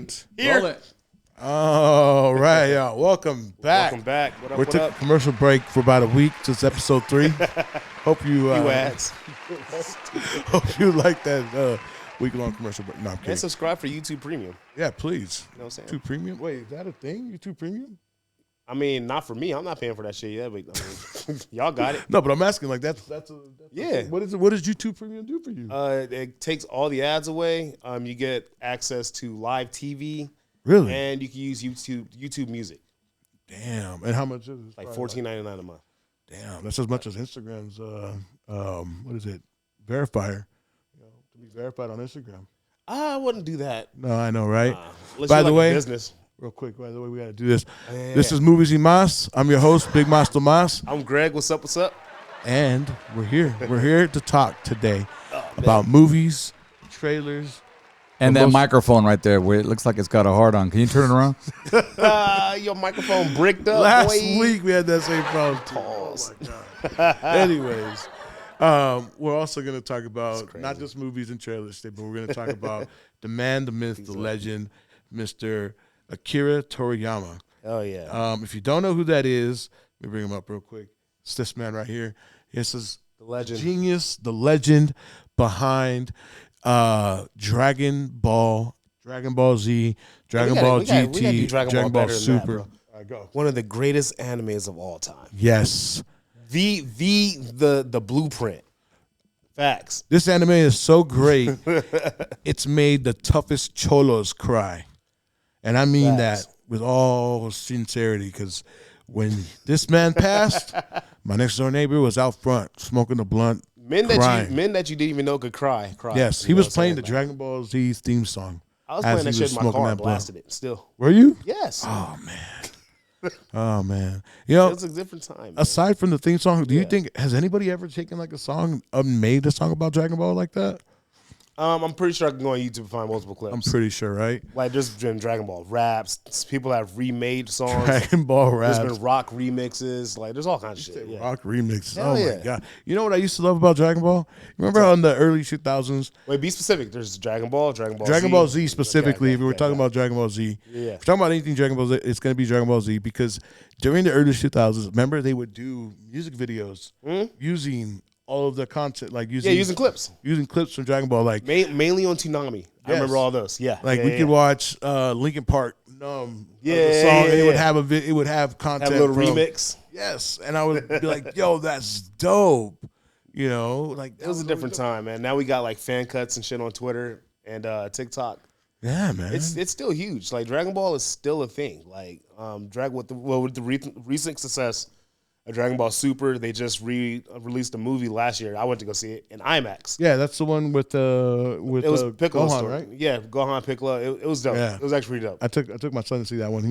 And Here. all right, y'all. Welcome back. Welcome back. What up, We what took up? a commercial break for about a week since episode 3. Hope you ads. hope you like that week-long commercial break. No, I'm kidding. And subscribe for YouTube Premium. Yeah, please. You know what I'm saying? YouTube Premium? Wait, is that a thing? YouTube Premium? I mean, not for me. I'm not paying for that shit yet, but I mean, y'all got it. No, but I'm asking, like, that's Yeah. what is it? What does YouTube Premium do for you? It takes all the ads away. You get access to live TV. Really? And you can use YouTube Music. Damn. And how much is it? Like $14.99 a month. Damn, that's as much as Instagram's what is it? Verifier. You know, to be verified on Instagram. I wouldn't do that. No, I know, right? By the way, business. Real quick, by the way, we got to do this. Yeah. This is Movies y Mas. I'm your host, Big Mas Tomas. I'm Greg. What's up? What's up? And we're here. We're here to talk today about movies, trailers. And that microphone right there, where it looks like it's got a heart on. Can you turn it around? Your microphone bricked up. Last boy. week we had that same problem. Oh my God. Anyways, we're also going to talk about not just movies and trailers today, but we're going to talk about the man, the myth, the legend, Mr. Akira Toriyama. Oh, yeah. If you don't know who that is, let me bring him up real quick. It's this man right here. This is the legend. Genius, the legend behind Dragon Ball Z, Dragon Ball GT, Dragon Ball Super. Go. One of the greatest animes of all time. Yes. The blueprint. Facts. This anime is so great, it's made the toughest cholos cry. And I mean that with all sincerity, because when this man passed, my next door neighbor was out front smoking a blunt, men that you didn't even know could cry. Yes, he was playing the Dragon Ball Z theme song. I was playing that shit in my car and blasted it still. Were you? Yes. Oh, man. Oh, man. You know, it's a different time. Man. Aside from the theme song, do you think, has anybody ever taken like a song, made a song about Dragon Ball like that? I'm pretty sure I can go on YouTube and find multiple clips. I'm pretty sure, right? Like there's been Dragon Ball raps. People have remade songs. Dragon Ball raps. There's been rock remixes. Like there's all kinds of shit. Yeah. Rock remixes. Hell my God! You know what I used to love about Dragon Ball? Remember on the early 2000s? Wait, be specific. There's Dragon Ball Z specifically. If we were talking about Dragon Ball Z, if we're talking about anything Dragon Ball Z, it's going to be Dragon Ball Z, because during the early 2000s, remember they would do music videos using all of the content, like using clips from Dragon Ball, like mainly on Toonami. I remember all those. Yeah, like we could watch Linkin Park song, and it would have it would have content, have a little remix. Yes, and I would be like, "Yo, that's dope." You know, like it was a different time, man. Now we got like fan cuts and shit on Twitter and TikTok. Yeah, man, it's still huge. Like Dragon Ball is still a thing. Like with the recent success. Dragon Ball Super, they just released a movie last year. I went to go see it in IMAX. Yeah, that's the one with it was Piccolo Gohan, story. right? Yeah, Gohan Piccolo. It was dope. Yeah. It was actually pretty dope. I took my son to see that one.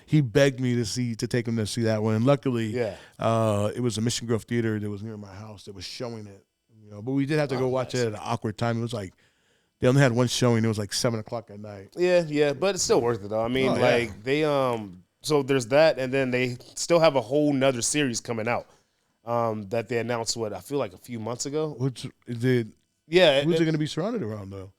He begged me to take him to see that one. And luckily, it was a Mission Grove theater that was near my house that was showing it. You know, but we did have to go watch it at an awkward time. It was like they only had one showing. It was like 7:00 at night. Yeah, but it's still worth it though. I mean, they So there's that, and then they still have a whole nother series coming out that they announced, I feel like a few months ago. Who's it going to be surrounded around, though?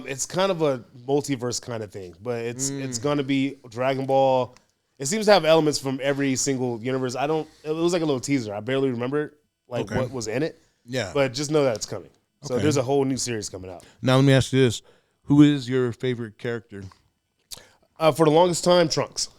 It's kind of a multiverse kind of thing, but it's going to be Dragon Ball. It seems to have elements from every single universe. It was like a little teaser. I barely remember what was in it. Yeah. But just know that it's coming. So there's a whole new series coming out. Now let me ask you this. Who is your favorite character? For the longest time, Trunks.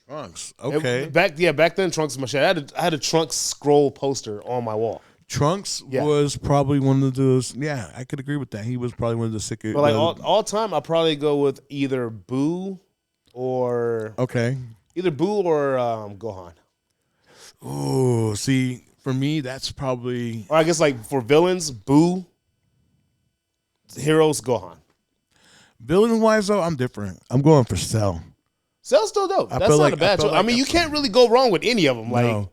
Trunks, okay. Back then, Trunks was my shit. I had a Trunks scroll poster on my wall. Trunks was probably one of those. Yeah, I could agree with that. He was probably one of the sicker. But like all time, I'll probably go with either Boo or Gohan. Oh, see, for me, that's probably. Or I guess like for villains, Boo. Heroes, Gohan. Villain wise though, I'm different. I'm going for Cell. Cell's still dope. That's not a bad choice. I mean, you can't really go wrong with any of them. Like,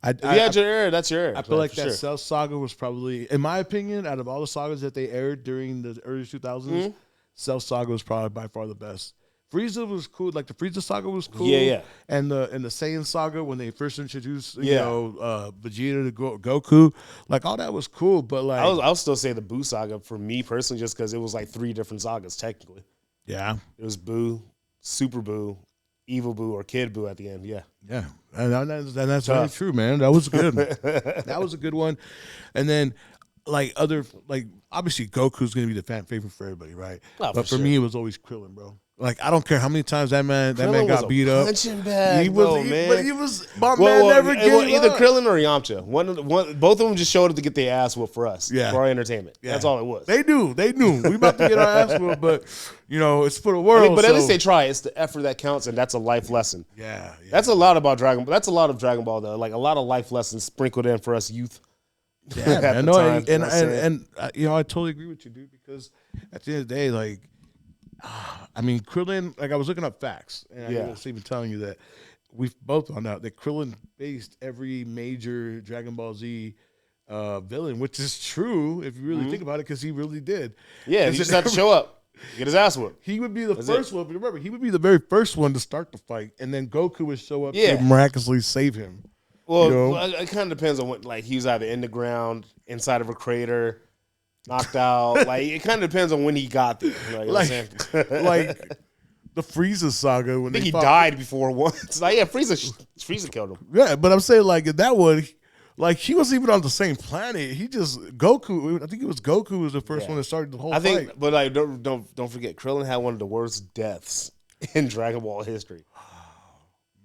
if you had your error, that's your error. I feel like that Cell saga was probably, in my opinion, out of all the sagas that they aired during the early 2000s, Cell saga was probably by far the best. Frieza was cool. Like the Frieza saga was cool. Yeah. And the Saiyan saga when they first introduced Vegeta to Goku, like all that was cool. But like I'll still say the Boo saga for me personally, just because it was like 3 different sagas technically. Yeah, it was Boo, Super Boo, Evil Boo, or Kid Boo at the end. Yeah. Yeah. And that's very true, man. That was good. That was a good one. And then, obviously Goku's going to be the fan favorite for everybody, right? Oh, but for sure. me, it was always Krillin, bro. Like, I don't care how many times that man got beat up. Punching bag, man. But he was, my man never gave either up. Krillin or Yamcha. Both of them just showed up to get their ass whooped for us, for our entertainment. Yeah. That's all it was. They knew. We about to get our ass whooped, but, it's for the world. But at least they try. It's the effort that counts, and that's a life lesson. Yeah. That's a lot about Dragon Ball. That's a lot of Dragon Ball, though. Like, a lot of life lessons sprinkled in for us youth. Yeah, man. No, and I totally agree with you, dude, because at the end of the day, like, Krillin, like, I was looking up facts, and I was even telling you that we've both found out that Krillin faced every major Dragon Ball Z villain, which is true if you really think about it, because he really did. Yeah, he just had to show up, get his ass whooped. He would be the first one, but remember, he would be the very first one to start the fight, and then Goku would show up to miraculously save him. Well, it kind of depends on what, like, he was either in the ground, inside of a crater, knocked out. Like, it kind of depends on when he got there. Like the Frieza saga. When I think he died before once. Like, Frieza killed him. Yeah, but I'm saying, like, in that one, like, he wasn't even on the same planet. He just Goku. I think it was Goku was the first one that started the whole fight. I think, but like, don't forget, Krillin had one of the worst deaths in Dragon Ball history.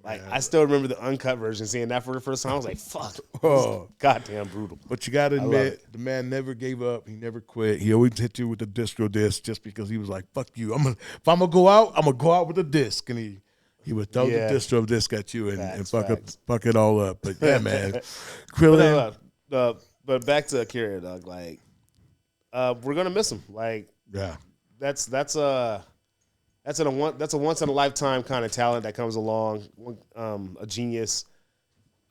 Like, I still remember the uncut version, seeing that for the first time. I was like, fuck. Goddamn brutal. But you got to admit, the man never gave up. He never quit. He always hit you with the distro disc just because he was like, fuck you. If I'm going to go out, I'm going to go out with a disc. And he would throw the distro disc at you and fuck it all up. But yeah, man. Krillin. But back to Akira, dog. Like, we're going to miss him. Like, that's a once in a lifetime kind of talent that comes along. A genius.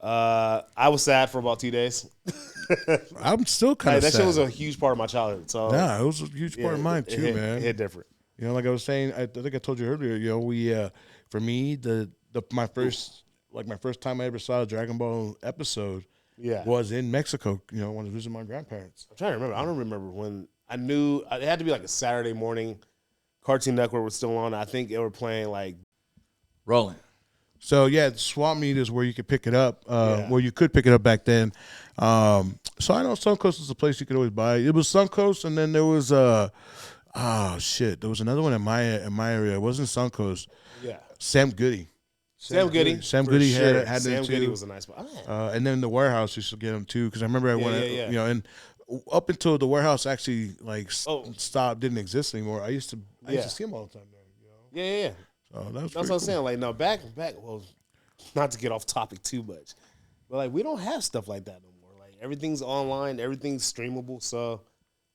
I was sad for about 2 days. I'm still kind of sad. That shit was a huge part of my childhood. So it was a huge part of mine too, man. It hit different. Like I was saying, I think I told you earlier. We for me my first time I ever saw a Dragon Ball episode was in Mexico. When I was visiting my grandparents. I'm trying to remember. I don't remember when I knew it had to be like a Saturday morning. Cartoon Network was still on. I think they were playing like Rolling. So yeah, Swap Meet is where you could pick it up. Where you could pick it up back then. So I know Suncoast is a place you could always buy. It was Suncoast, and then there was there was another one in my area. It wasn't Suncoast. Yeah. Sam Goody. Sam Goody. Sam Goody had Sam them too. Goody was a nice spot. And then the warehouse used to get them too, because I remember I went, and up until the warehouse actually stopped, didn't exist anymore. I used to see them all the time there. Yeah. So that's what I'm saying. Like, no, back. Well, not to get off topic too much, but like, we don't have stuff like that no more. Like, everything's online, everything's streamable. So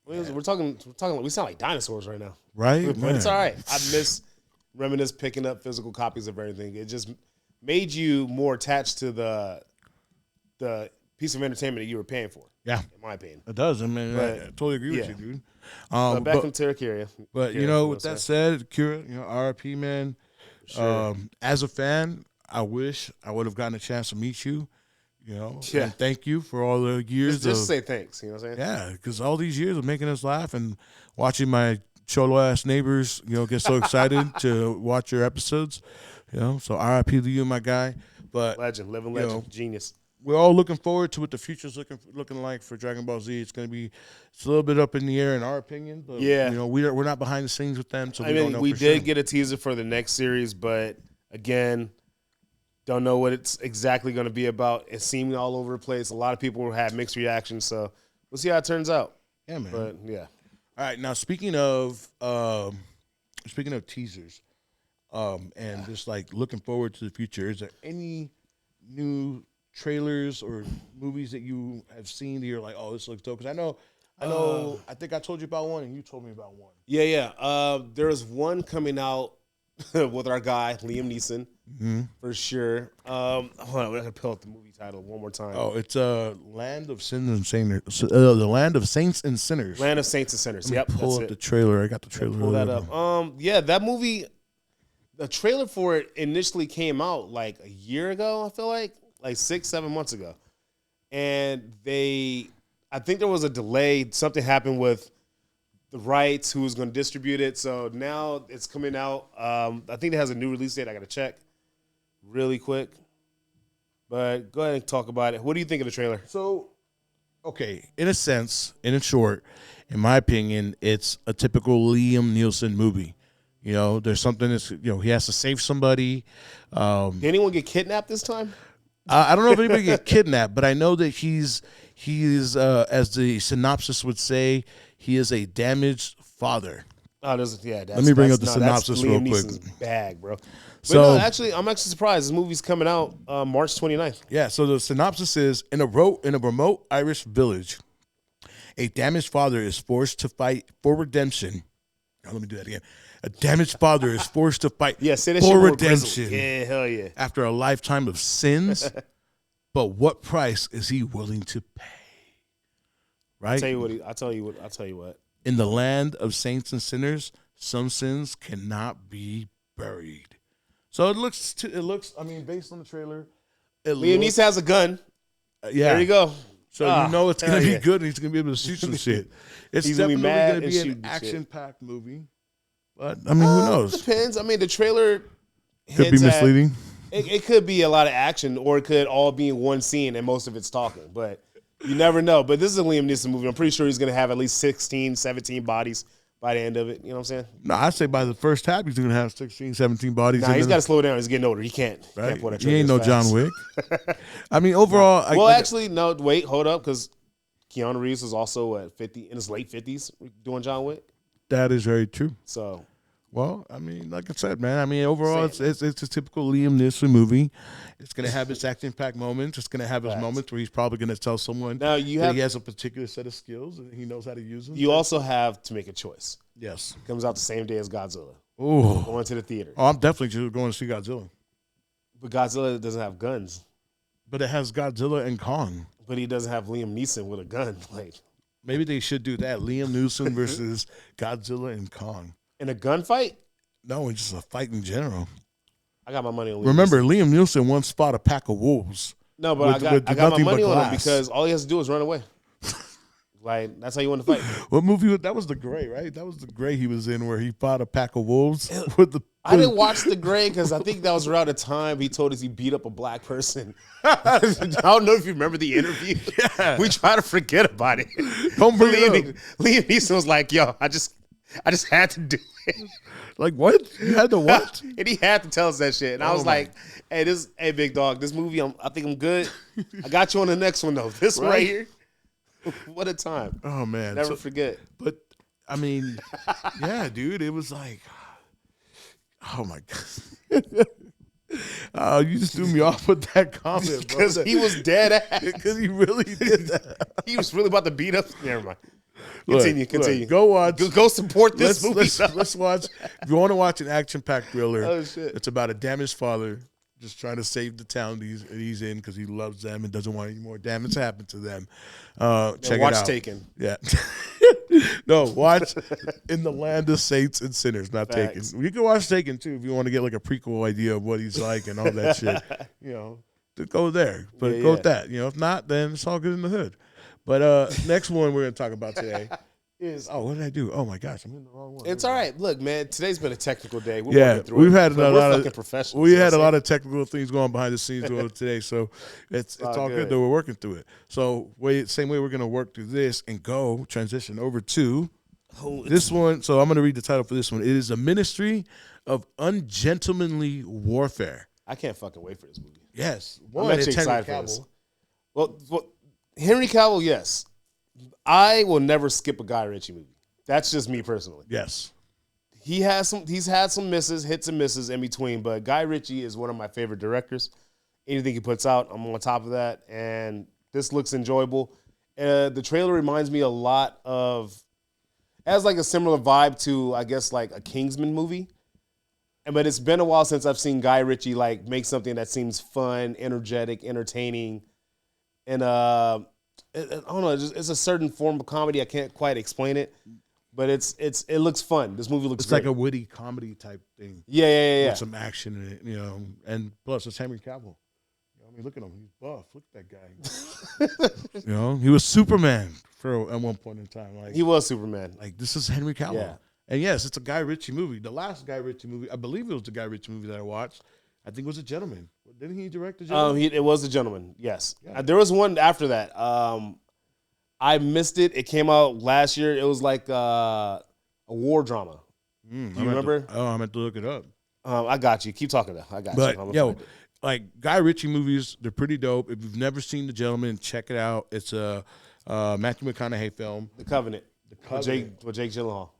we're talking. We sound like dinosaurs right now, right? But it's all right. I reminisce picking up physical copies of everything. It just made you more attached to the piece of entertainment that you were paying for. Yeah, in my opinion, it does. I mean, I totally agree with you, dude. Back into Akira. But with that said, Akira, RIP, man. Sure. As a fan, I wish I would have gotten a chance to meet you. And thank you for all the years. Just say thanks. You know what I'm saying? Yeah, because all these years of making us laugh and watching my cholo ass neighbors, get so excited to watch your episodes. So RIP to you, my guy. But legend, living legend, genius. We're all looking forward to what the future's looking like for Dragon Ball Z. It's a little bit up in the air in our opinion, but we're not behind the scenes with them, so we don't know. We did get a teaser for the next series, but again, don't know what it's exactly going to be about. It's seeming all over the place. A lot of people had mixed reactions, so we'll see how it turns out. Yeah, man. But yeah. All right, now speaking of teasers, and just like looking forward to the future, is there any new trailers or movies that you have seen that you're like, oh, this looks dope? Because I know, I think I told you about one and you told me about one. Yeah. There is one coming out with our guy, Liam Neeson, for sure. Hold on, we're going to pull up the movie title one more time. Oh, it's Land of Sins and Sinners. The Land of Saints and Sinners. Land of Saints and Sinners. Yep, pull up the trailer. I got the trailer. Pull that up. That movie, the trailer for it initially came out like a year ago, I feel like 6-7 months ago. And I think there was a delay. Something happened with the rights, who's going to distribute it. So now it's coming out. I think it has a new release date. I got to check really quick. But go ahead and talk about it. What do you think of the trailer? So, okay, in a sense, in short, in my opinion, it's a typical Liam Neeson movie. You know, there's something that's, he has to save somebody. Did anyone get kidnapped this time? I don't know if anybody get kidnapped, but I know that he's as the synopsis would say, he is a damaged father. Oh, let me bring up the synopsis real quick. Neeson's bag, bro. But so, I'm actually surprised. This movie's coming out March 29th. Yeah, so the synopsis is, in a remote Irish village, a damaged father is forced to fight for redemption. Now, let me do that again. A damaged father is forced to fight for redemption. Yeah, hell yeah. After a lifetime of sins, but what price is he willing to pay? Right? I'll tell you what. In the land of saints and sinners, some sins cannot be buried. So it looks. I mean, based on the trailer, Liam Neeson has a gun. Yeah, there you go. So it's gonna be good, and he's gonna be able to shoot some shit. It's definitely gonna be an action-packed movie. But I mean, who knows? Depends. I mean, the trailer could be misleading. It could be a lot of action, or it could all be in one scene, and most of it's talking. But you never know. But this is a Liam Neeson movie. I'm pretty sure he's gonna have at least 16, 17 bodies by the end of it. You know what I'm saying? No, I'd say by the first half, he's going to have 16, 17 bodies. Nah, he's got to slow down. He's getting older. He can't. Right? Can't he ain't no John Wick. I mean, overall. No, wait, hold up, because Keanu Reeves is also at 50, in his late 50s doing John Wick. That is very true. So. Well, I mean, like I said, man, I mean, overall, it's a typical Liam Neeson movie. It's going to have its action-packed moments. It's going to have his moments where he's probably going to tell someone that he has a particular set of skills and he knows how to use them. You also have to make a choice. Yes. It comes out the same day as Godzilla. Oh. Going to the theater. Oh, I'm definitely going to see Godzilla. But Godzilla doesn't have guns. But it has Godzilla and Kong. But he doesn't have Liam Neeson with a gun. Like, maybe they should do that. Liam Neeson versus Godzilla and Kong. In a gunfight? No, it's just a fight in general. I got my money on Liam Remember, Neeson. Liam Neeson once fought a pack of wolves. No, but I got my money on him because all he has to do is run away. Like, that's how you want to fight. What movie? That was The Gray, right? That was The Gray he was in where he fought a pack of wolves. I didn't watch The Gray because I think that was around the time he told us he beat up a black person. I don't know if you remember the interview. Yeah. We try to forget about it. Don't bring it up. Liam Neeson was like, yo, I just had to do it. Like, what? You had to what? And he had to tell us that shit. And I was like, hey, big dog, this movie, I think I'm good. I got you on the next one, though. This one right here. What a time. Oh, man. Never forget. But, I mean, yeah, dude, it was like, oh, my God. Oh, you just threw me off with that comment, bro. Because he was dead ass. Because he really did that. He was really about to beat up. Never mind. Continue. Look, go watch. Go support this movie. Let's watch. If you want to watch an action-packed thriller, shit. It's about a damaged father just trying to save the town he's in because he loves them and doesn't want any more damage to happen to them. Check it out. Watch Taken. Yeah. No, watch In the Land of Saints and Sinners, not Facts. Taken. You can watch Taken, too, if you want to get like a prequel idea of what he's like and all that shit. You know, to go there. But go with that. You know, if not, then it's all good in the hood. But next one we're going to talk about today is, what did I do? Oh, my gosh, I'm in the wrong one. It's all right. Look, man, today's been a technical day. We've had a lot of professionals. We had a lot of technical things going behind the scenes today, so it's all good that we're working through it. So same way we're going to work through this and transition over to this one. So I'm going to read the title for this one. It is A Ministry of Ungentlemanly Warfare. I can't fucking wait for this movie. Yes. I'm actually excited for this. Well, Henry Cavill, yes. I will never skip a Guy Ritchie movie. That's just me personally. Yes. He's had some hits and misses in between, but Guy Ritchie is one of my favorite directors. Anything he puts out, I'm on top of that, and this looks enjoyable. The trailer reminds me a lot of, has like a similar vibe to, I guess, like a Kingsman movie. But it's been a while since I've seen Guy Ritchie like make something that seems fun, energetic, entertaining, and I don't know. It's a certain form of comedy. I can't quite explain it, but it looks fun. This movie looks. It's like a witty comedy type thing. Yeah. With some action in it, and plus it's Henry Cavill. I mean, look at him. He's buff. Look at that guy. You know, he was Superman at one point in time. Like he was Superman. Like this is Henry Cavill. Yeah. And yes, it's a Guy Ritchie movie. The last Guy Ritchie movie, I believe it was the Guy Ritchie movie that I watched. I think it was A Gentleman. Didn't he direct The Gentleman? It was The Gentleman. Yes. Yeah. There was one after that. I missed it. It came out last year. It was like a war drama. Do you remember? I meant to look it up. I got you. Keep talking though. I got you. Yo, like Guy Ritchie movies, they're pretty dope. If you've never seen The Gentleman, check it out. It's a Matthew McConaughey film. The Covenant. With Jake Gyllenhaal.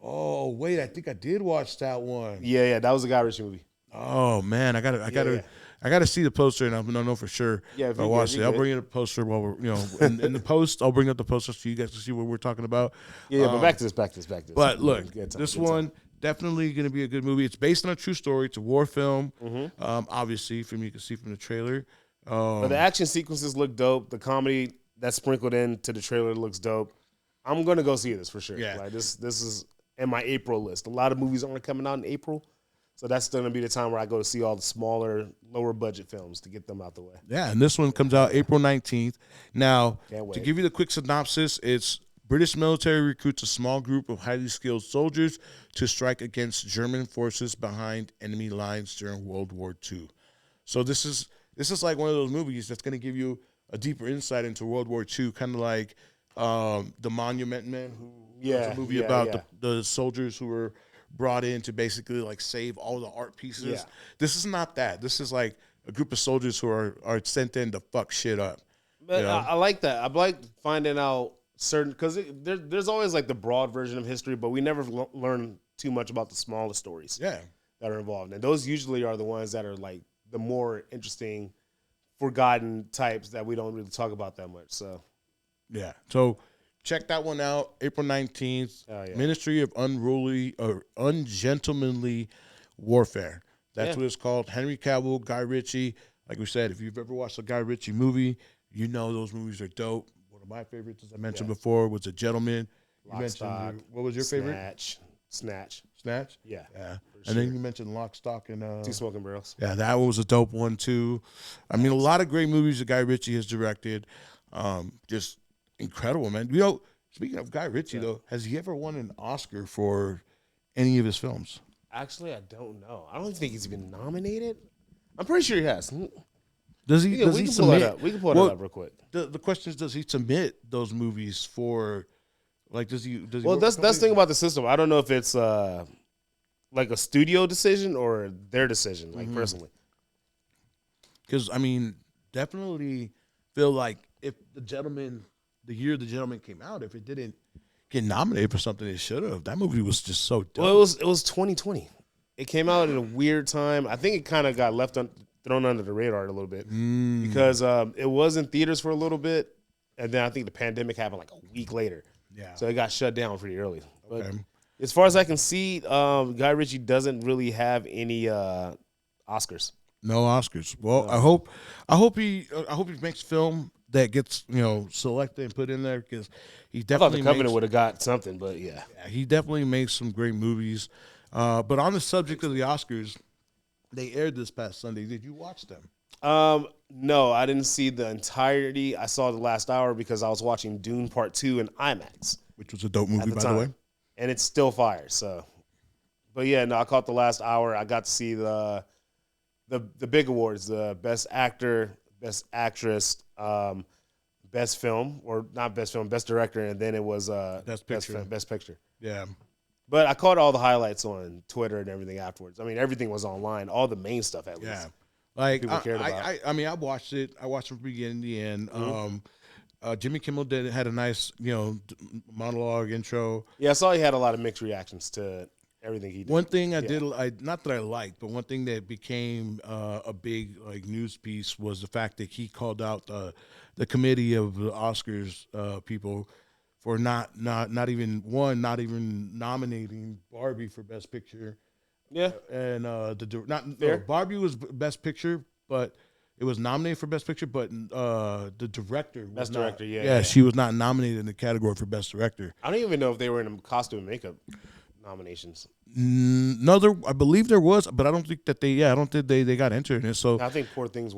Oh wait, I think I did watch that one. Yeah, that was a Guy Ritchie movie. Oh man, I gotta see the poster, and I don't know for sure. Yeah, if I watch it, I'll bring you the poster while we're in the post. I'll bring up the poster so you guys can see what we're talking about. Yeah, but back to this. But look, this one definitely gonna be a good movie. It's based on a true story. It's a war film. Obviously, from you can see from the trailer. But the action sequences look dope. The comedy that's sprinkled into the trailer looks dope. I'm gonna go see this for sure. Yeah, like this is in my April list. A lot of movies aren't coming out in April. So that's going to be the time where I go to see all the smaller, lower budget films to get them out the way. Yeah, and this one comes out April 19th. Now, to give you the quick synopsis, it's British military recruits a small group of highly skilled soldiers to strike against German forces behind enemy lines during World War II. So this is like one of those movies that's going to give you a deeper insight into World War II, kind of like The Monument Men, who was a movie about the soldiers who were brought in to basically like save all the art pieces. Yeah. This is not that. This is like a group of soldiers who are sent in to fuck shit up. But I like that. I like finding out certain, because there's always like the broad version of history, but we never learn too much about the smaller stories that are involved. And those usually are the ones that are like the more interesting, forgotten types that we don't really talk about that much. So, yeah. So, check that one out, April 19th. Ministry of Unruly or Ungentlemanly Warfare. That's what it's called. Henry Cavill, Guy Ritchie. Like we said, if you've ever watched a Guy Ritchie movie, you know those movies are dope. One of my favorites, as I mentioned before, was A Gentleman. Lock, Stock. What was your favorite? Snatch. Yeah. And then you mentioned Lock, Stock, and Two Smoking Barrels. Yeah, that was a dope one too. I mean, a lot of great movies that Guy Ritchie has directed. Just incredible, man. You know, speaking of Guy Ritchie, though, has he ever won an Oscar for any of his films? Actually, I don't know. I don't think he's been nominated. I'm pretty sure he has. Does he? Yeah, does we he can submit? Pull it up. We can pull it up real quick. The question is, does he submit those movies for? Like, does he? Well, that's the thing about the system. I don't know if it's like a studio decision or their decision, like personally. Because I mean, definitely feel like if the year The Gentleman came out, if it didn't get nominated for something it should have, that movie was just so dope. Well, it was 2020. It came out at a weird time. I think it kind of got thrown under the radar a little bit because it was in theaters for a little bit, and then I think the pandemic happened like a week later. Yeah, so it got shut down pretty early. But as far as I can see, Guy Ritchie doesn't really have any Oscars. No Oscars. Well, no. I hope he makes film that gets selected and put in there, because he definitely. I thought The Covenant would have got something, but yeah, he definitely makes some great movies. But on the subject of the Oscars, they aired this past Sunday. Did you watch them? No, I didn't see the entirety. I saw the last hour because I was watching Dune Part 2 in IMAX, which was a dope movie, by the way. And it's still fire. So, but yeah, no, I caught the last hour. I got to see the big awards: the Best Actor, Best Actress, Best Film, or not Best Film, Best Director, and then it was Best Picture. Best Picture. Yeah. But I caught all the highlights on Twitter and everything afterwards. I mean, everything was online, all the main stuff at least. Yeah. Like, people cared about. I mean, I watched it. I watched from beginning to end. Jimmy Kimmel had a nice, monologue intro. Yeah, I saw he had a lot of mixed reactions to everything he did. One thing I did, not that I liked, but one thing that became a big news piece was the fact that he called out the committee of the Oscars people for not even nominating Barbie for Best Picture. Yeah, and Barbie was Best Picture, but it was nominated for Best Picture. But the director was Director, yeah, she was not nominated in the category for Best Director. I don't even know if they were in costume and makeup nominations? No, I believe there was, but I don't think that I don't think they got entered in it. So I think Poor Things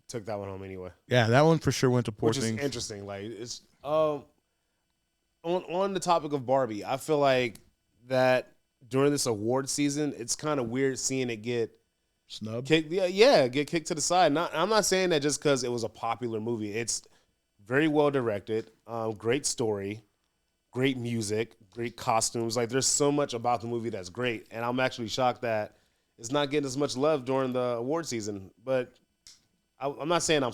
took that one home anyway. Yeah, that one for sure went to Poor Which Things. Which is interesting. Like it's on the topic of Barbie, I feel like that during this award season, it's kind of weird seeing it get snubbed. Get kicked to the side. I'm not saying that just because it was a popular movie. It's very well directed, great story, great music, great costumes. Like there's so much about the movie that's great, and I'm actually shocked that it's not getting as much love during the award season. But I'm not saying I'm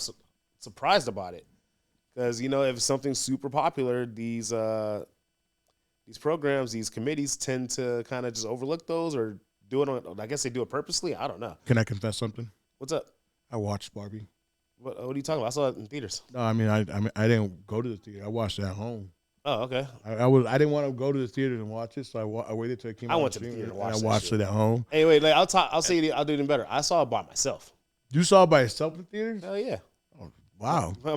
surprised about it, because if something's super popular, these programs, these committees tend to kind of just overlook those or do it on. I guess they do it purposely. I don't know. Can I confess something? What's up? I watched Barbie. What are you talking about? I saw it in theaters. No, I mean I didn't go to the theater. I watched it at home. Oh, okay. I didn't want to go to the theater and watch it, so I waited till it came out. I went to the theater and watched it at home. Anyway, I'll do it even better. I saw it by myself. You saw it by yourself in the theater? Hell yeah. Oh, wow. My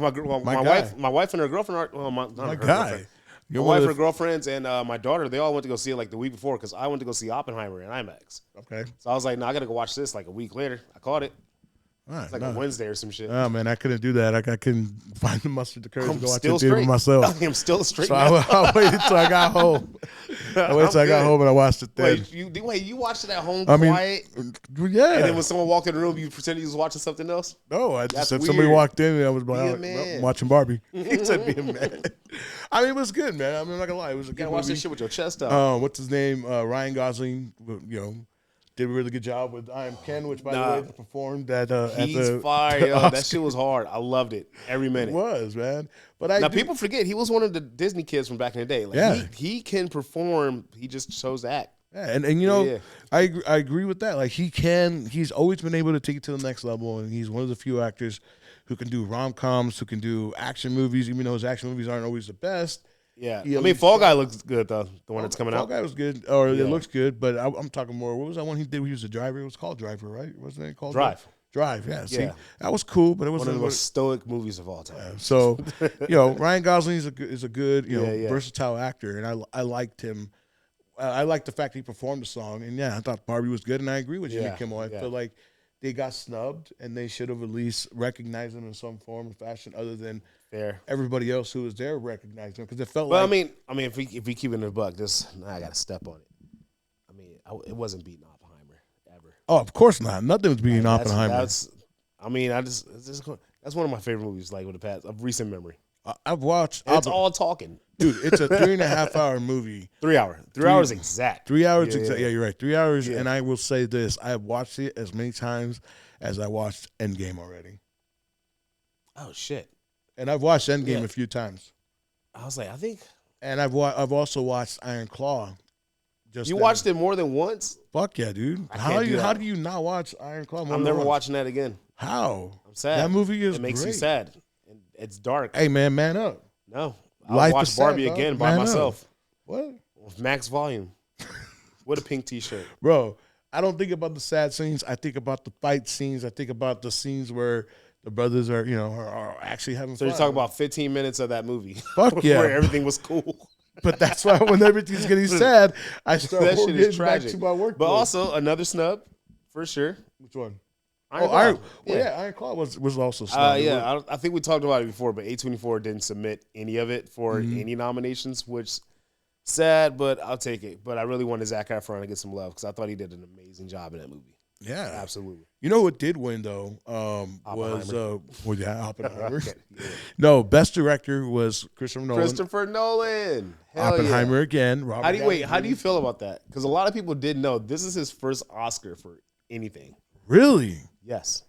wife and her girlfriend my guy. My wife, her girlfriends, and my daughter, they all went to go see it like the week before, because I went to go see Oppenheimer in IMAX. Okay. So I was like, no, I got to go watch this like a week later. I caught it. Right, it's like a Wednesday or some shit. Oh, man, I couldn't do that. I couldn't find the mustard, the courage to go watch still the theater straight. myself. I'm still straight. So I waited till I got home. I got home and I watched it then. Wait, you watched it at home quiet? Yeah. And then when someone walked in the room, you pretended you was watching something else? No, I just said somebody walked in and I was watching Barbie. He said be a man. I mean, it was good, man. I'm not gonna lie. It was a good movie. Watch this shit with your chest out. What's his name? Ryan Gosling, did a really good job with I Am Ken, which, by the way, performed at he's fire, yo. That shit was hard. I loved it every minute. It was, man. But people forget he was one of the Disney kids from back in the day. Like, he can perform. He just chose to act. Yeah, and I agree with that. Like he's always been able to take it to the next level, and he's one of the few actors who can do rom-coms, who can do action movies, even though his action movies aren't always the best. Yeah, I mean, Fall Guy looks good though. The one that's coming out. Fall Guy was good, or it looks good. But I'm talking more. What was that one he did? He was a driver. It was called Driver, right? Wasn't it called Drive? Drive. Yeah. See, that was cool, but it was one of the most stoic movies of all time. Yeah, so, Ryan Gosling is a good, versatile actor, and I liked him. I liked the fact he performed the song, and I thought Barbie was good, and I agree with Jimmy Kimmel. I feel like they got snubbed, and they should have at least recognized him in some form or fashion, other than everybody else who was there recognized him, because it felt like. I mean, if we keep it in the buck, I got to step on it. I mean, it wasn't beating Oppenheimer ever. Oh, of course not. Nothing was beating Oppenheimer. That's one of my favorite movies, like with the past of recent memory. I've watched. It's all talking, dude. It's a 3.5 hour movie. 3 hours. 3 hours exact. 3 hours exact. Yeah, you're right. 3 hours. Yeah. And I will say this: I have watched it as many times as I watched Endgame already. Oh shit! And I've watched Endgame a few times. I was like, I think. And I've also watched Iron Claw. You watched it more than once? Fuck yeah, dude! How do you not watch Iron Claw? I'm never watching that again. How? I'm sad. That movie is. It makes great. You sad. It's dark. Hey man, man up. No, I'll watch Barbie again by myself. What? With max volume. With a pink T-shirt, bro. I don't think about the sad scenes. I think about the fight scenes. I think about the scenes where the brothers are actually having fun. So you're talking about 15 minutes of that movie. Fuck yeah. Where everything was cool. But that's why when everything's getting sad, I start that shit is back tragic. to my work. But also another snub, for sure. Which one? Iron Claw was also snubbed. I think we talked about it before, but A24 didn't submit any of it for any nominations, which sad, but I'll take it. But I really wanted Zac Efron to get some love because I thought he did an amazing job in that movie. Yeah, absolutely. You know what did win though? Was Oppenheimer. Yeah. No, best director was Christopher Nolan. Hell Oppenheimer again. How do you feel about that? Because a lot of people didn't know this is his first Oscar for anything. Really? Yes.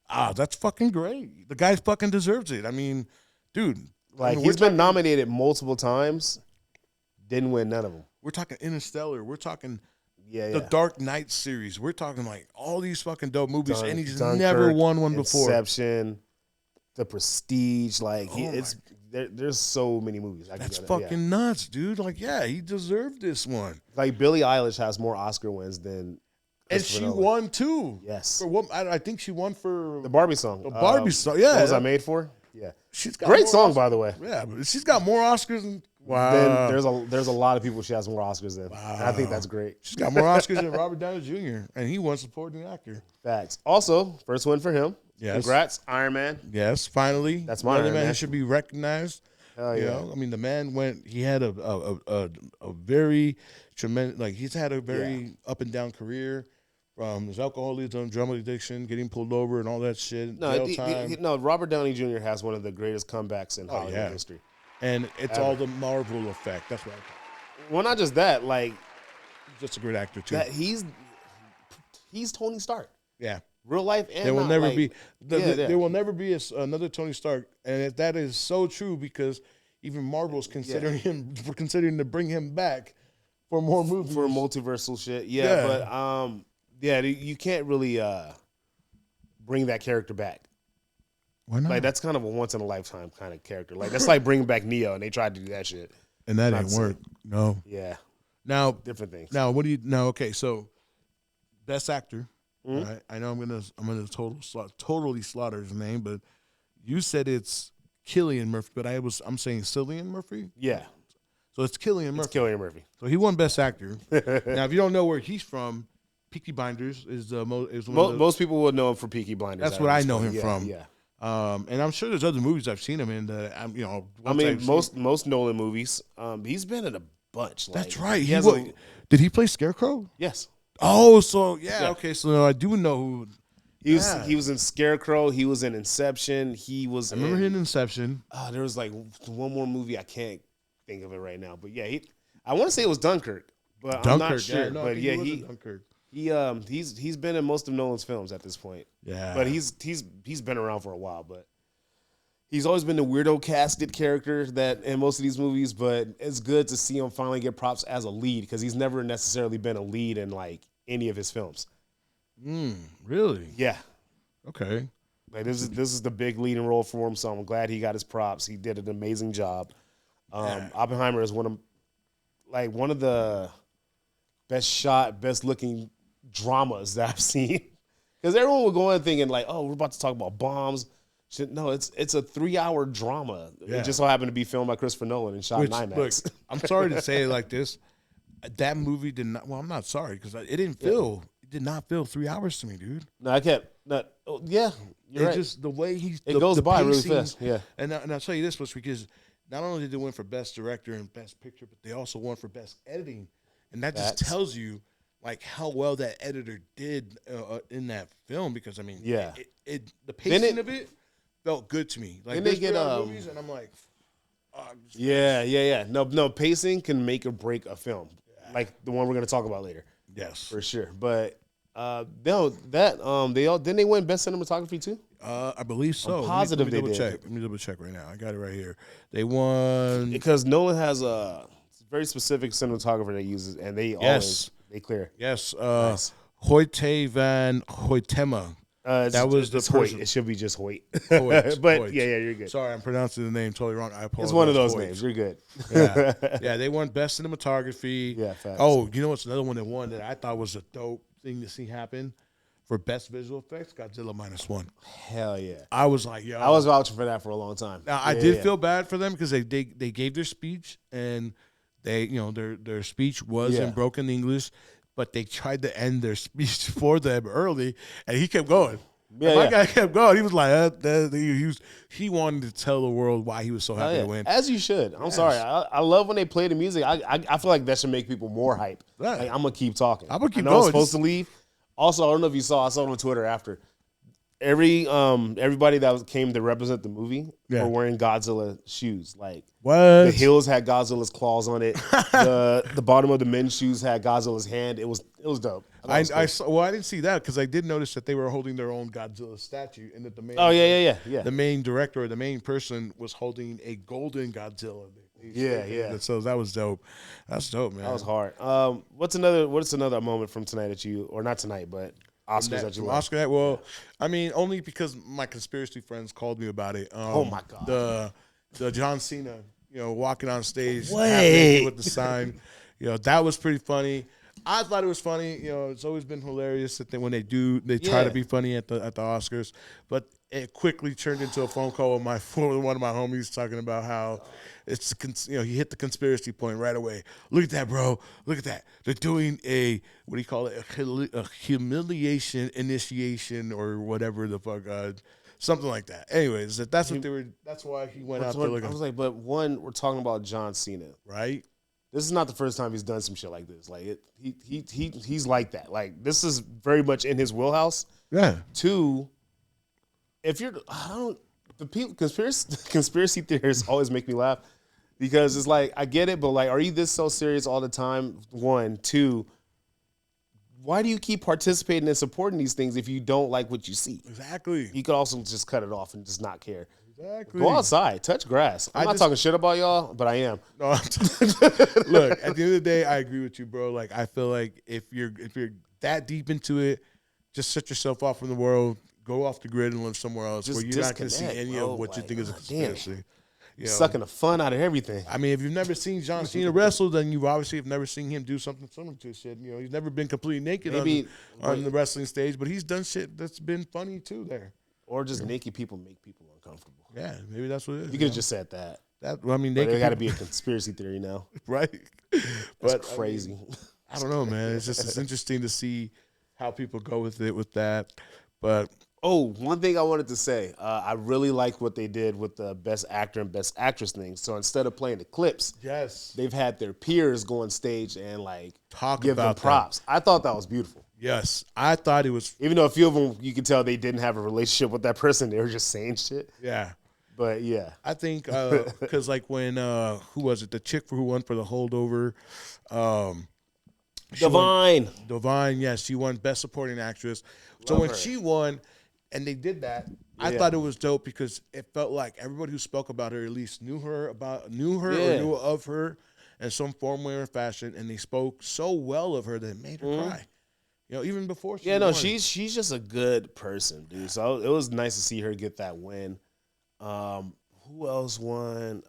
That's fucking great. The guy fucking deserves it. I mean, dude. He's been nominated multiple times. Didn't win none of them. We're talking Interstellar. We're talking the Dark Knight series. We're talking like all these fucking dope movies, and he's never won one before. Inception, The Prestige. There's so many movies. That's fucking nuts, dude. He deserved this one. Like Billie Eilish has more Oscar wins than. And she won too. Yes. I think she won for the Barbie song. The Barbie song. Yeah. What was I Made For? Yeah. She's got great song, by the way. Yeah, but she's got more Oscars than Wow. then there's a lot of people she has more Oscars than. Wow. And I think that's great. She's got more Oscars than Robert Downey Jr. and he won supporting actor. Facts. Also, first win for him. Yes. Congrats, Iron Man. Yes, finally. That's my Iron Man. He should be recognized. Hell yeah. You know, I mean, the man he had a very tremendous, like he's had a very up and down career. From his alcoholism, drug addiction, getting pulled over, and all that shit. No, Robert Downey Jr. has one of the greatest comebacks in Hollywood history. And it's all the Marvel effect. That's what I call it. Well, not just that, like... Just a great actor, too. He's Tony Stark. Yeah. Real life and there will never be... There will never be another Tony Stark. And that is so true because even Marvel's considering to bring him back for more movies. For multiversal shit. But... Yeah, you can't really bring that character back. Why not? Like that's kind of a once in a lifetime kind of character. Like that's like bringing back Neo, and they tried to do that shit, and that didn't work. No. Yeah. Now different things. Now what do you? Now okay, so best actor. Right? I know I'm gonna totally slaughter his name, but you said it's Killian Murphy, but I'm saying Cillian Murphy. Yeah. So it's Killian Murphy. It's Killian Murphy. So he won best actor. Now if you don't know where he's from. Peaky Blinders is most people would know him for Peaky Blinders. That's what I know him from. Yeah. And I'm sure there's other movies I've seen him in that most Nolan movies. He's been in a bunch. That's right. Did he play Scarecrow? Yes. Oh, so yeah. Okay, so I do know who. He was in Scarecrow. He was in Inception. I remember him in Inception. There was like one more movie I can't think of it right now, but yeah, I want to say it was Dunkirk, but I'm not sure. Yeah, no, but yeah, Dunkirk. He's been in most of Nolan's films at this point. Yeah, but he's been around for a while. But he's always been the weirdo casted character that in most of these movies. But it's good to see him finally get props as a lead because he's never necessarily been a lead in like any of his films. Really? Yeah. Okay. Like this is the big leading role for him, so I'm glad he got his props. He did an amazing job. Oppenheimer is one of the best shot, best looking dramas that I've seen. Because everyone would go in thinking like, oh, we're about to talk about bombs. Shit, no, it's a 3-hour drama. Yeah. It just so happened to be filmed by Christopher Nolan and shot in IMAX. Look, I'm sorry to say it like this. That movie did not. Well, I'm not sorry because it didn't feel. It did not feel 3 hours to me, dude. No, I can't. You're right. Just the way it goes by really fast. Yeah. And I'll tell you this much because not only did they win for best director and best picture, but they also won for best editing, and that just tells you like how well that editor did in that film. Because I mean, the pacing of it felt good to me. Like they get movies, and I'm like, No, pacing can make or break a film, like the one we're going to talk about later. Yes, for sure. But didn't they win best cinematography too? I believe so. I'm positive let me double check. Let me double check right now. I got it right here. They won because Nolan has a very specific cinematographer that uses, and they always clear. Yes, nice. Hoyte van Hoytema. That was the person. It should be just Hoyt. Hoyt. But Hoyt. Yeah, you're good. Sorry, I'm pronouncing the name totally wrong. I apologize. It's one of those names. You're good. Yeah, they won best cinematography. Yeah, facts. Oh, you know what's another one that won that I thought was a dope thing to see happen for best visual effects? Godzilla -1. Hell yeah! I was like, yo, I was vouching for that for a long time. Now I did feel bad for them because they gave their speech and they their speech was in broken English. But they tried to end their speech for them early, and he kept going. My guy kept going. He was like, he wanted to tell the world why he was so happy to win. As you should. I'm sorry. I love when they play the music. I feel like that should make people more hype. Right. Like, I'm going to keep talking. I'm going to keep going. I was going. supposed to leave. Also, I don't know if you saw, I saw it on Twitter after. Everybody that came to represent the movie were wearing Godzilla shoes. Like what? The heels had Godzilla's claws on it. the bottom of the men's shoes had Godzilla's hand. It was dope. I didn't see that because I did notice that they were holding their own Godzilla statue, and that the main the main director or the main person was holding a golden Godzilla. So that was dope. That's dope, man. That was hard. What's another moment from tonight that you, or not tonight, but Oscars that you love? Oscar, well, I mean, only because my conspiracy friends called me about it. Oh my god, the John Cena, walking on stage with the sign, that was pretty funny. I thought it was funny. You know, it's always been hilarious that when they try to be funny at the Oscars, but it quickly turned into a phone call with one of my homies talking about how it's he hit the conspiracy point right away. Look at that, bro. Look at that. They're doing a humiliation initiation or whatever the fuck. Something like that. Anyways, that's what they were. That's why he went out there looking. I was like, but we're talking about John Cena, right? This is not the first time he's done some shit like this. Like he's like that. Like this is very much in his wheelhouse. Yeah. Two, if you're, conspiracy theorists always make me laugh because it's like I get it, but like, are you this so serious all the time? One, two. Why do you keep participating and supporting these things if you don't like what you see? Exactly. You could also just cut it off and just not care. Exactly. Go outside, touch grass. I'm not talking shit about y'all, but I am. No, look, at the end of the day, I agree with you, bro. Like, I feel like if you're that deep into it, just shut yourself off from the world, go off the grid and live somewhere else just where you're not going to see any of what you think is a conspiracy. You know, sucking the fun out of everything. I mean, if you've never seen John Cena wrestle, then you obviously have never seen him do something similar to shit. You know, he's never been completely naked on the wrestling stage, but he's done shit that's been funny too there. Or just naked people make people uncomfortable. Yeah, maybe that's what it is. You could have just said that. I mean, there got to be a conspiracy theory now, right? That's crazy. I mean, I don't know, man. It's interesting to see how people go with that, but. Oh, one thing I wanted to say. I really like what they did with the Best Actor and Best Actress thing. So instead of playing the clips, they've had their peers go on stage and like give them props. I thought that was beautiful. Yes, I thought it was. Even though a few of them, you could tell they didn't have a relationship with that person. They were just saying shit. Yeah. But yeah. I think because like when, who was it? The chick who won for the holdover. Divine, yes. She won Best Supporting Actress. So when she won... And they did that. I thought it was dope because it felt like everybody who spoke about her at least knew her or knew of her in some form, way, or fashion, and they spoke so well of her that it made her cry. You know, even before she won. She's just a good person, dude. So it was nice to see her get that win. Who else won?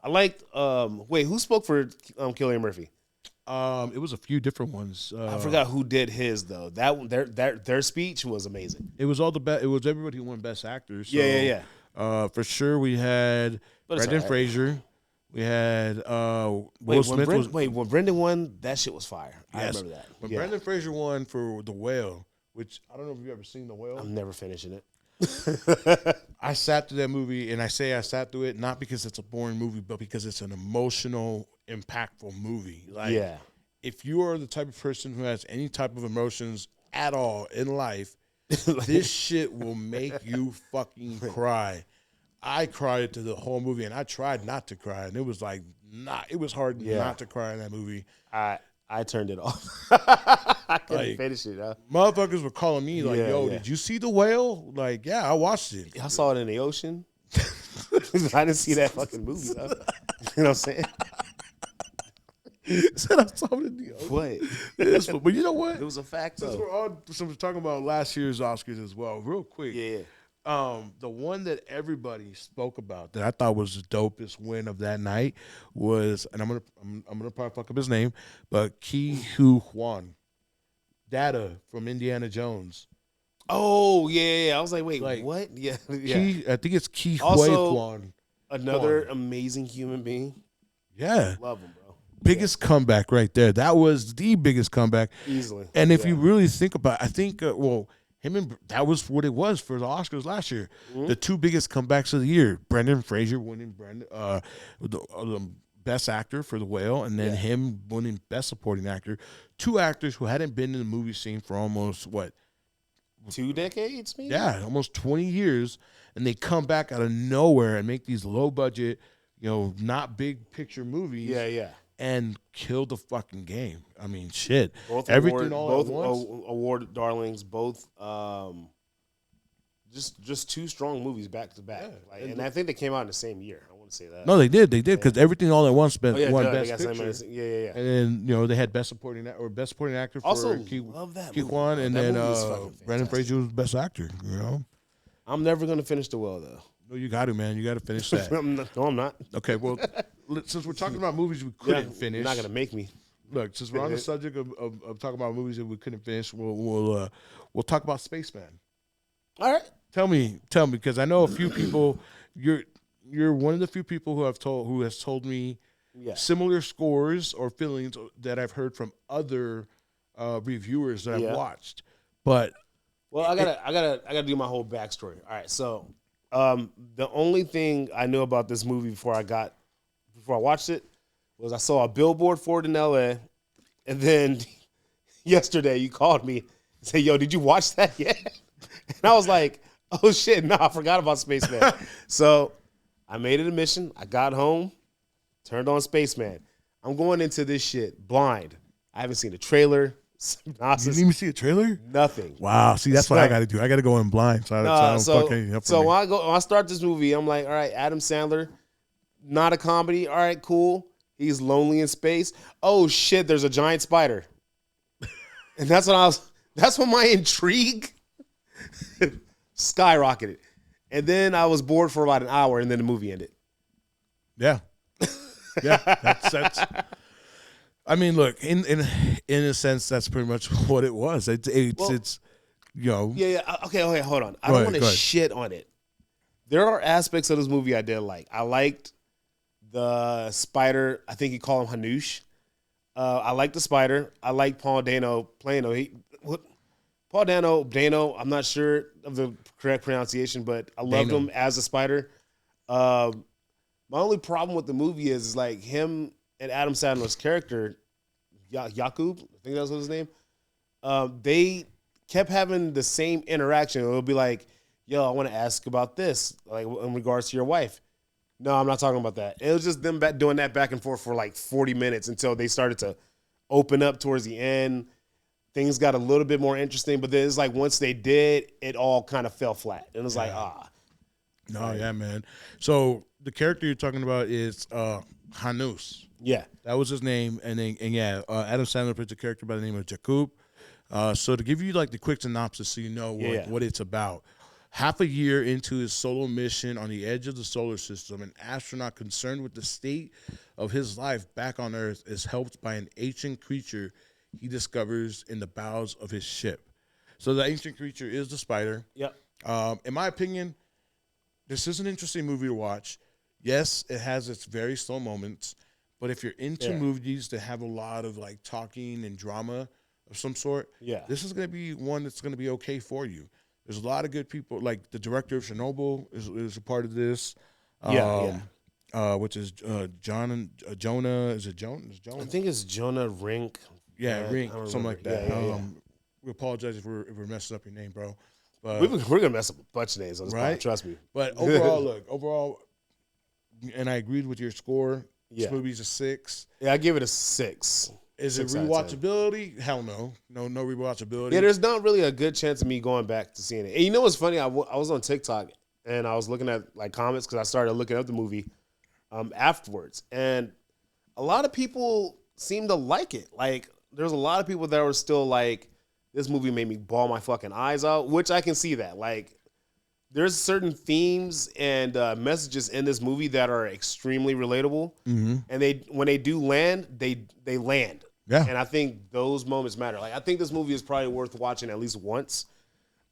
I liked. Who spoke for Killian Murphy? It was a few different ones. I forgot who did his though. That one, their speech was amazing. It was all the best. It was everybody who won Best Actors. So, yeah. For sure, we had Brendan Fraser. We had Will Smith. When Brendan won, that shit was fire. Yes. I remember that. When Brendan Fraser won for The Whale, which I don't know if you've ever seen The Whale. I'm never finishing it. I sat through that movie, and I say I sat through it not because it's a boring movie, but because it's an emotional, impactful movie. Like, if you are the type of person who has any type of emotions at all in life, this shit will make you fucking cry. I cried to the whole movie, and I tried not to cry, and it was like it was hard not to cry in that movie. I turned it off. I couldn't finish it. Motherfuckers were calling me like, "Yo, did you see The Whale?" Like, yeah, I watched it. I saw it in the ocean. I didn't see that fucking movie, though. You know what I'm saying? Said I saw it in the ocean. What? But you know what? It was a fact, though. Since we're talking about last year's Oscars as well, real quick. Yeah. The one that everybody spoke about that I thought was the dopest win of that night was, and I'm gonna probably fuck up his name, but Ke Huy Quan, Data from Indiana Jones. Oh yeah. I was like, wait, what? Yeah. I think it's Ke Huy Quan. Another amazing human being. Yeah, love him, bro. Biggest comeback right there. That was the biggest comeback easily. And if you really think about it, I think that was what it was for the Oscars last year. Mm-hmm. The two biggest comebacks of the year: Brendan Fraser winning the Best Actor for The Whale, and then him winning Best Supporting Actor. Two actors who hadn't been in the movie scene for almost 2 decades, maybe? Yeah, almost 20 years, and they come back out of nowhere and make these low budget, not big picture movies. Yeah. And kill the fucking game. I mean, shit. Both everything both at once. award darlings. Both just two strong movies back to back. And I think they came out in the same year. I want to say that. No, they did because Everything All at Once won Best Picture. Yeah. And then they had Best Supporting Actor for Ke Quan, and then Brendan Fraser was Best Actor. I'm never gonna finish The Whale though. No, you got to, man. You got to finish that. No, I'm not. Okay, well, since we're talking about movies we couldn't finish. You're not going to make me. Look, since we're on the subject of talking about movies that we couldn't finish, we'll talk about Spaceman. All right. Tell me, because I know a few people. You're one of the few people who has told me similar scores or feelings that I've heard from other reviewers that I've watched. But I gotta do my whole backstory. All right, so the only thing I knew about this movie before I watched it was I saw a billboard for it in LA, and then yesterday you called me and said, "Yo, did you watch that yet?" And I was like, "Oh shit, no, I forgot about Spaceman." So I made it a mission. I got home, turned on Spaceman. I'm going into this shit blind. I haven't seen a trailer. You didn't even see a trailer? Nothing. Wow. See, that's what I got to do. I got to go in blind. So when I start this movie, I'm like, all right, Adam Sandler, not a comedy. All right, cool. He's lonely in space. Oh shit, there's a giant spider. And that's when my intrigue skyrocketed. And then I was bored for about an hour, and then the movie ended. Yeah. Yeah. That's I mean, look, in a sense, that's pretty much what it was. It's you know. Yeah. Okay, hold on. I don't want to shit on it. There are aspects of this movie I did like. I liked the spider. I think you call him Hanush. I like the spider. I like Paul Dano playing him. Paul Dano. I'm not sure of the correct pronunciation, but I loved him as a spider. My only problem with the movie is like him and Adam Sandler's character, JACP, I think that's what his name. They kept having the same interaction. It would be like, "Yo, I want to ask about this, like in regards to your wife." No, I'm not talking about that. It was just them doing that back and forth for like 40 minutes until they started to open up towards the end. Things got a little bit more interesting, but then it's like once they did, it all kind of fell flat. And it was like, No, yeah, man. So the character you're talking about is Hanus. Yeah. That was his name. And Adam Sandler plays a character by the name of JACP. So to give you like the quick synopsis so you know what it's about. Half a year into his solo mission on the edge of the solar system, an astronaut concerned with the state of his life back on Earth is helped by an ancient creature he discovers in the bowels of his ship. So the ancient creature is the spider. Yep. In my opinion, this is an interesting movie to watch. Yes, it has its very slow moments, but if you're into movies that have a lot of like talking and drama of some sort, this is going to be one that's going to be okay for you. There's a lot of good people, like the director of Chernobyl is a part of this. Which is Jonah. Is it Jonah? I think it's Jonah Rink. Yeah, Rink, something like that. We apologize if we're messing up your name, bro. But we're gonna mess up a bunch of names on this podcast, trust me. But overall, and I agreed with your score. This movie's a 6. Yeah, I give it a 6. Is it rewatchability? Hell no. No rewatchability. Yeah, there's not really a good chance of me going back to seeing it. And you know what's funny? I was on TikTok and I was looking at like comments because I started looking up the movie afterwards. And a lot of people seem to like it. Like, there's a lot of people that were still like, this movie made me bawl my fucking eyes out, which I can see that. Like, there's certain themes and messages in this movie that are extremely relatable. Mm-hmm. And when they do land, they land. Yeah. And I think those moments matter. Like, I think this movie is probably worth watching at least once.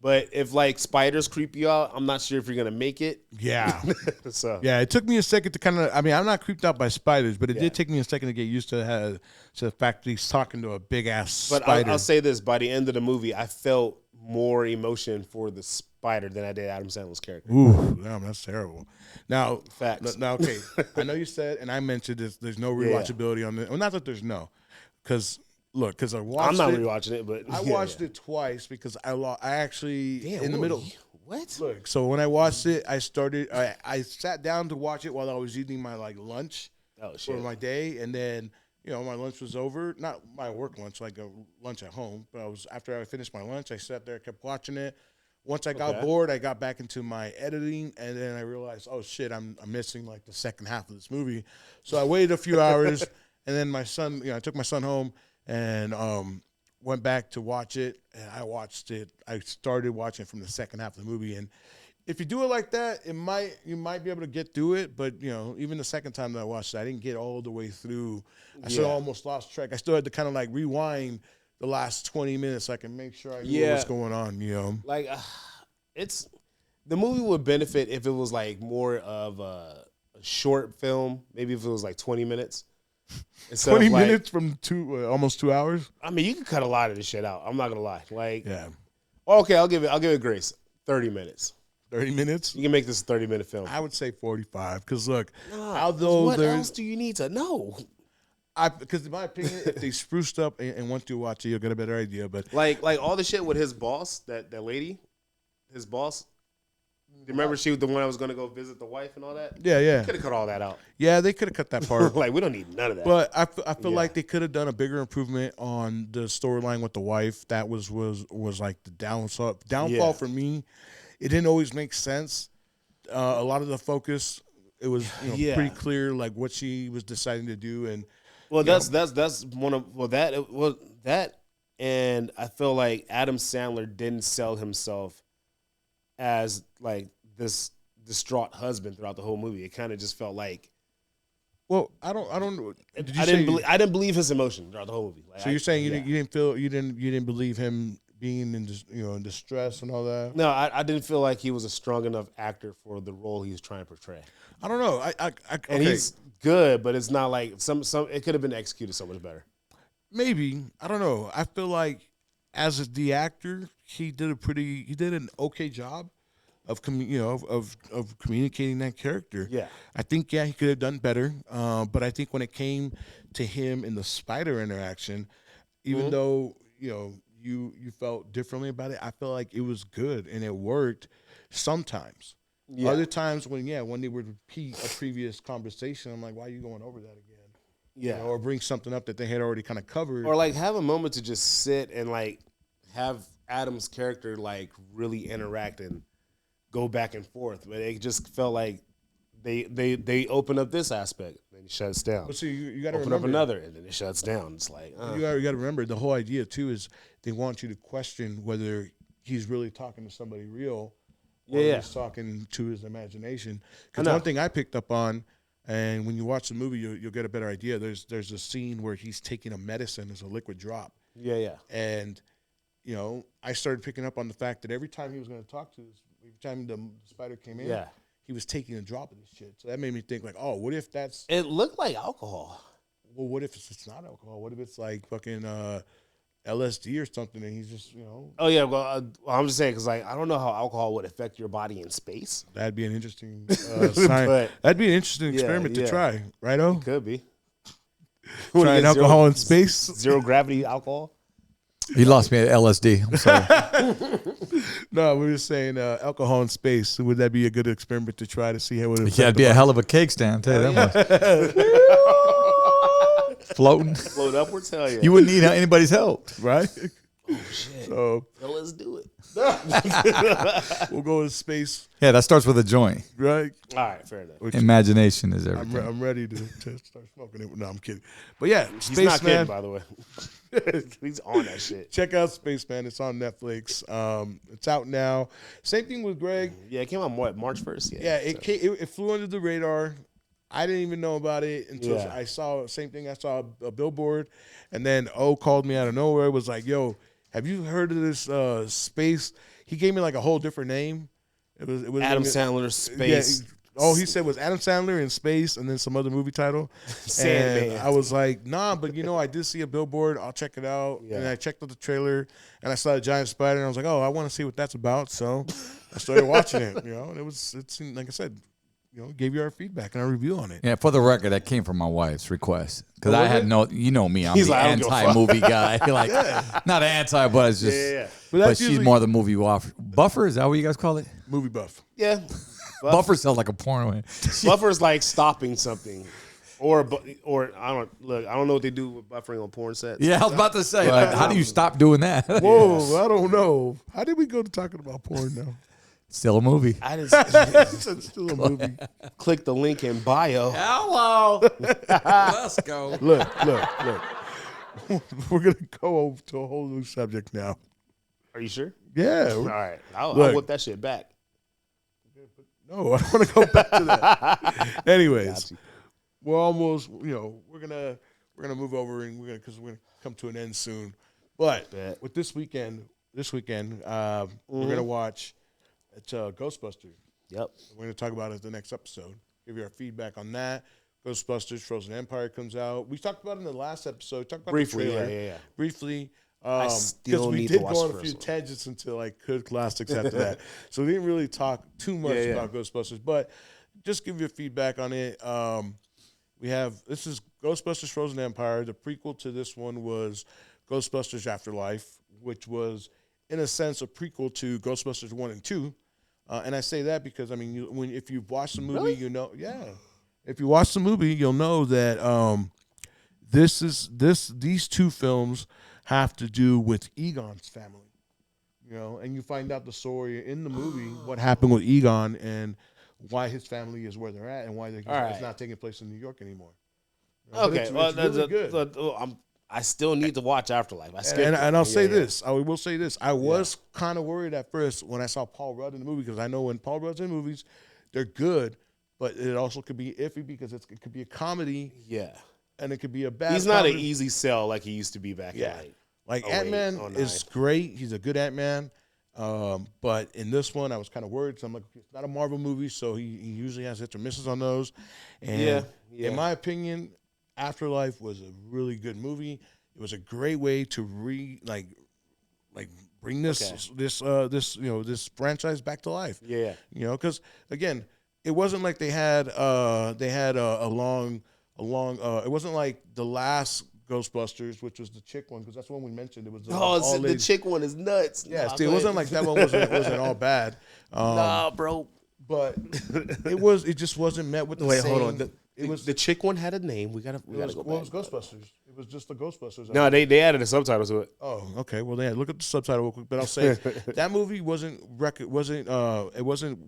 But if like spiders creep you out, I'm not sure if you're gonna make it. Yeah. So yeah, it took me a second to kind of. I mean, I'm not creeped out by spiders, but it did take me a second to get used to the fact that he's talking to a big ass spider. But I'll say this: by the end of the movie, I felt more emotion for the spider than I did Adam Sandler's character. Ooh, damn, that's terrible. Now, facts. Now, okay, I know you said, and I mentioned this. There's no rewatchability on this. Well, not that there's no, because. Look, because I watched I'm not rewatching it, but I watched it twice because I actually in the middle. What? Look, so when I watched it, I sat down to watch it while I was eating my like lunch for my day, and then my lunch was over. Not my work lunch, like a lunch at home. But after I finished my lunch, I sat there, kept watching it. Once I got bored, I got back into my editing, and then I realized, oh shit, I'm missing like the second half of this movie. So I waited a few hours, and then my son, I took my son home. And went back to watch it, and I watched it. I started watching from the second half of the movie, and if you do it like that, you might be able to get through it. But even the second time that I watched it, I didn't get all the way through. I still almost lost track. I still had to kind of like rewind the last 20 minutes so I can make sure I knew what's going on. Like it's the movie would benefit if it was like more of a short film. Maybe if it was like 20 minutes. 20 minutes from almost 2 hours. I mean, you can cut a lot of this shit out. I'm not gonna lie. Like, yeah. Okay, I'll give it grace. 30 minutes. 30 minutes? You can make this a 30-minute film. I would say 45. Because look, what else do you need to know? Because in my opinion, if they spruced up and once you watch it, you'll get a better idea. But like all the shit with his boss, that lady, his boss. Do you remember she was the one that was going to go visit the wife and all that? Yeah. Could have cut all that out. Yeah, they could have cut that part. Like, we don't need none of that. But I feel like they could have done a bigger improvement on the storyline with the wife. That was like the downfall for me. It didn't always make sense. A lot of the focus, it was pretty clear like what she was deciding to do. And that's one of that, and I feel like Adam Sandler didn't sell himself as like this distraught husband throughout the whole movie. It kind of just felt like, well, I don't know. I didn't believe his emotion throughout the whole movie. Like, so you're saying you didn't believe him being in distress and all that? No, I didn't feel like he was a strong enough actor for the role he was trying to portray. I don't know. And he's good, but it's not like some. It could have been executed so much better. Maybe, I don't know. I feel like as the actor, he did an okay job of communicating that character. Yeah, I think he could have done better. But I think when it came to him in the spider interaction, even though you felt differently about it, I felt like it was good and it worked sometimes. Yeah. Other times when they would repeat a previous conversation, I'm like, why are you going over that again? Yeah, or bring something up that they had already kind of covered, or like have a moment to just sit and like have Adam's character like really interact and go back and forth. But it just felt like they open up this aspect, then it shuts down. But see, you got to open up another, and then it shuts down. It's like you got to remember the whole idea too is they want you to question whether he's really talking to somebody real, or he's talking to his imagination. Because one thing I picked up on. And when you watch the movie, you'll get a better idea. There's a scene where he's taking a medicine as a liquid drop. Yeah. And, I started picking up on the fact that every time he was going to talk to us, every time the spider came in, he was taking a drop of this shit. So that made me think like, oh, what if that's... It looked like alcohol. Well, what if it's not alcohol? What if it's like fucking... LSD or something, and he's just, Oh yeah, well, I'm just saying because like I don't know how alcohol would affect your body in space. That'd be an interesting that'd be an interesting experiment to try, right? Oh, could be. Trying alcohol in space, zero gravity alcohol. You lost me at LSD. I'm sorry. No, we were saying alcohol in space. So would that be a good experiment to try to see how it would affect? Yeah, it'd be a hell of a cake stand. I'll tell you that much. Float upwards, hell yeah. You wouldn't need anybody's help, right? Oh shit! So let's do it. We'll go to space. Yeah, that starts with a joint, right? All right, fair enough. Imagination is everything. I'm ready to start smoking it. No, I'm kidding. But yeah, he's not kidding, by the way. He's on that shit. Check out Spaceman. It's on Netflix. It's out now. Same thing with Greg. Yeah, it came out March 1st. Yeah, it flew under the radar. I didn't even know about it until I saw a billboard, and then O called me out of nowhere. Was like, "Yo, have you heard of this space?" He gave me like a whole different name. It was Adam Sandler Space. Yeah, he said it was Adam Sandler in space, and then some other movie title. Sandman. And I was like, nah, but I did see a billboard. I'll check it out. Yeah. And I checked out the trailer, and I saw a giant spider, and I was like, oh, I want to see what that's about. So I started watching it. And it seemed, like I said, gave you our feedback and our review on it. Yeah, for the record, that came from my wife's request. Because I had I'm He's the like, anti-movie guy. Like, not anti, but it's just, yeah. But she's more the movie buffer. Is that what you guys call it? Movie buff. Yeah. Buffer sounds like a porn. Buffer's like stopping something. Or I don't know what they do with buffering on porn sets. Yeah, I was about to say, how do you stop doing that? Whoa, I don't know. How did we go to talking about porn now? Still a movie. It's still a movie. Click the link in bio. Hello. Let's go. Look. We're going to go over to a whole new subject now. Are you sure? Yeah. All right. I'll whip that shit back. No, I don't want to go back to that. Anyways, we're almost. We're gonna move over and we're gonna come to an end soon. But with this weekend, we're gonna watch. It's Ghostbusters. Yep. We're gonna talk about it in the next episode. Give you our feedback on that. Ghostbusters: Frozen Empire comes out. We talked about it in the last episode. We talked about briefly, the trailer. yeah. Briefly. I still we need did to watch go on the a few first one. tangents into like hood classics after that, so we didn't really talk too much about Ghostbusters. But just give you feedback on it. This is Ghostbusters: Frozen Empire. The prequel to this one was Ghostbusters Afterlife, which was in a sense a prequel to Ghostbusters 1 and 2. And I say that because I mean, if you've watched the movie, if you watch the movie, you'll know that these two films have to do with Egon's family, and you find out the story in the movie, what happened with Egon and why his family is where they're at and why it's not taking place in New York anymore. Okay, it's really good. I still need to watch Afterlife. And I'll say this. I will say this. I was kind of worried at first when I saw Paul Rudd in the movie because I know when Paul Rudd's in movies, they're good, but it also could be iffy because it could be a comedy. Yeah. And it could be a bad. He's not an easy sell like he used to be back in like Ant-Man is great. He's a good Ant-Man. But in this one, I was kind of worried. So I'm like, it's not a Marvel movie, so he usually has hits or misses on those. And in my opinion, Afterlife was a really good movie. It was a great way to bring this franchise back to life. Yeah. Because again, it wasn't like they had a long. It wasn't like the last Ghostbusters, which was the chick one, because that's the one we mentioned. It was the chick one is nuts. Yeah, it wasn't like that one wasn't all bad. Nah, bro. But it just wasn't met with the same. Hold on. The chick one had a name. We gotta go back. It was Ghostbusters. It was just the Ghostbusters. No, they added a subtitle to it. Oh, okay. Well, look at the subtitle real quick. But I'll say that movie wasn't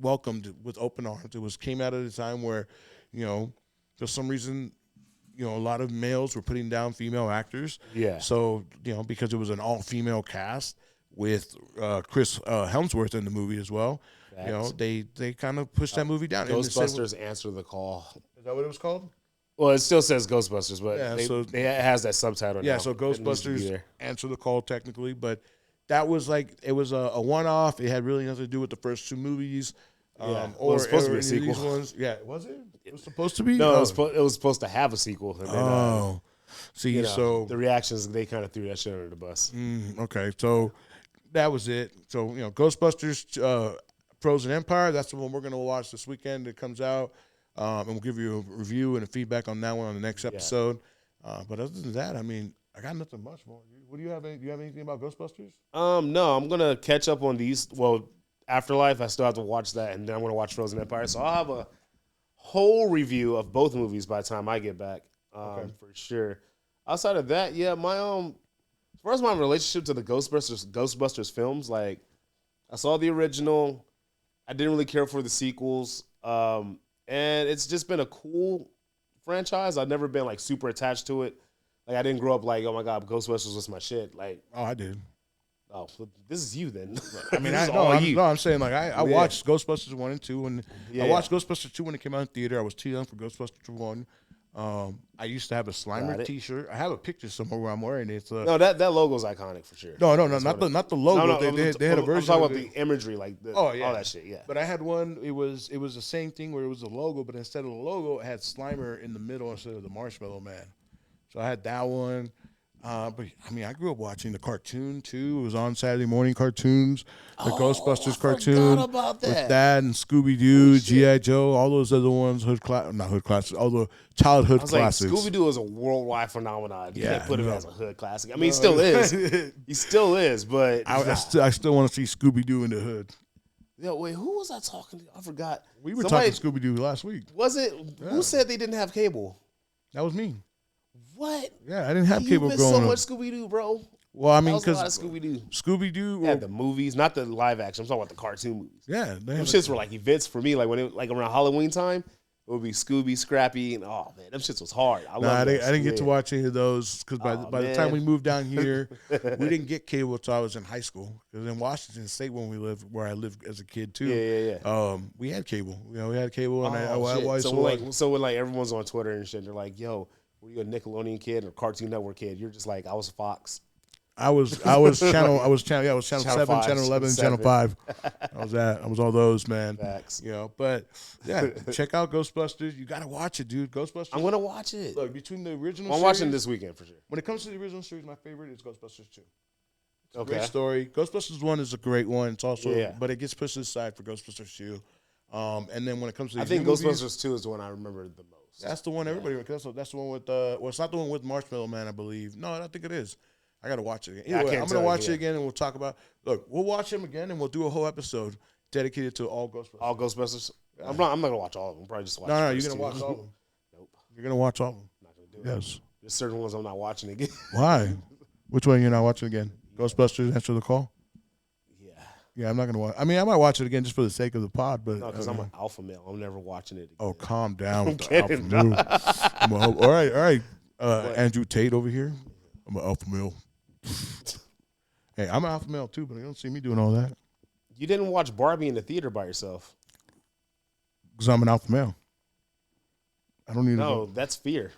welcomed with open arms. It came out at a time where, for some reason, a lot of males were putting down female actors. Yeah. So, because it was an all-female cast with Chris Hemsworth in the movie as well, they kind of pushed that movie down. Ghostbusters Answer the Call. Is that what it was called? Well, it still says Ghostbusters, but it has that subtitle now. Yeah, so Ghostbusters Answer the Call technically, but that was it was a one-off. It had really nothing to do with the first two movies. It was supposed to be a sequel. These ones. Yeah, was it? It was supposed to be? No, it was supposed to have a sequel. And then, see, so the reactions, they kind of threw that shit under the bus. Okay, so that was it. So, Ghostbusters Frozen Empire, that's the one we're going to watch this weekend. It comes out, and we'll give you a review and a feedback on that one on the next episode. But other than that, I mean, I got nothing much more. What do you have? Do you have anything about Ghostbusters? No, I'm going to catch up on these. Well, Afterlife, I still have to watch that, and then I'm going to watch Frozen Empire. So I'll have a whole review of both movies by the time I get back, for sure. Outside of that, as far as my relationship to the Ghostbusters films, like, I saw the original. I didn't really care for the sequels, and it's just been a cool franchise. I've never been, like, super attached to it. Like, I didn't grow up like, oh, my God, Ghostbusters was my shit. Like, oh, I did. Oh, well, this is you then. I mean, I'm saying, like, I watched Ghostbusters 1 and 2, and I watched Ghostbusters 2 when it came out in theater. I was too young for Ghostbusters 1. I used to have a Slimer T-shirt. I have a picture somewhere where I'm wearing it. No, that logo's iconic for sure. No, not the logo. No, they had a version. I'm talking about the imagery, like all that shit. Yeah. But I had one. It was the same thing where it was a logo, but instead of the logo, it had Slimer in the middle instead of the Marshmallow Man. So I had that one. But I mean, I grew up watching the cartoon too. It was on Saturday morning cartoons, the Ghostbusters cartoon about that. With that and Scooby Doo, G.I. Joe, all those other ones, not hood classics, all the childhood classics. Scooby Doo is a worldwide phenomenon. You can't put it as a hood classic. I mean, he still is. He still is, but I still want to see Scooby Doo in the hood. Yo, wait, who was I talking to? I forgot. We were talking Scooby Doo last week. Was it? Yeah. Who said they didn't have cable? That was me. What? Yeah, I didn't have cable growing up. So much Scooby Doo, bro. Well, I mean, because Scooby Doo. Yeah, the movies, not the live action. I'm talking about the cartoon movies. Yeah, those shits were like events for me. Like when around Halloween time, It would be Scooby, Scrappy, and oh man, them shits was hard. I didn't get to watch any of those because by the time we moved down here, we didn't get cable until I was in high school. Because in Washington State, where I lived as a kid too, we had cable. We had cable, and so when like everyone's on Twitter and shit, they're like, "Yo, were you a Nickelodeon kid or Cartoon Network kid?" You're just like, "I was Fox." I was channel 7, channel 11, 7. Channel 5. I was all those, man. Facts. But yeah, check out Ghostbusters. You gotta watch it, dude. Ghostbusters. I'm gonna watch it. Look, between the original I'm watching this weekend for sure. When it comes to the original series, my favorite is Ghostbusters 2. It's a Okay. great story. Ghostbusters 1 is a great one. It's also but it gets pushed aside for Ghostbusters 2. And then when it comes to I think Ghostbusters 2 is the one I remember the most. That's the one everybody that's the one with it's not the one with Marshmallow Man, I believe. No, I don't think it is. I gotta watch it again. Anyway, I'm gonna watch it again, and we'll talk about. Look, we'll watch them again, and we'll do a whole episode dedicated to all Ghostbusters. All Ghostbusters. Yeah. I'm not gonna watch all of them. I'm probably just watch. No, you're gonna watch all of them. Nope. You're gonna watch all of them. I'm not gonna do it. Yes. There's certain ones I'm not watching again. Why? Which one you're not watching again? Ghostbusters. Answer the call. Yeah. Yeah, I'm not gonna watch. I mean, I might watch it again just for the sake of the pod, but no, because I'm an alpha male. I'm never watching it again. Oh, calm down with the alpha male. All right. Andrew Tate over here. I'm an alpha male. Hey, I'm an alpha male too, but you don't see me doing all that. You didn't watch Barbie in the theater by yourself. Because I'm an alpha male. I don't need No, that's fear.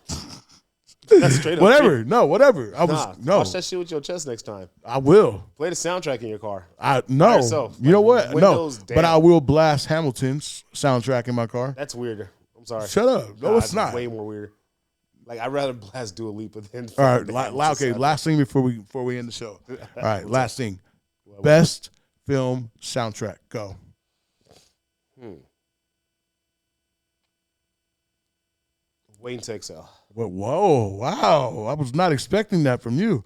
That's straight up whatever. fear. No, whatever. Watch that shit with your chest next time. I will. Play the soundtrack in your car. No. You know what? Windows down. But I will blast Hamilton's soundtrack in my car. That's weirder. I'm sorry. Shut up. No, it's not. Way more weird. Like, I'd rather blast Dua Lipa than. All right, last thing before we end the show. All right, last thing. Best film soundtrack. Go. Waiting to Exhale. Whoa, wow. I was not expecting that from you.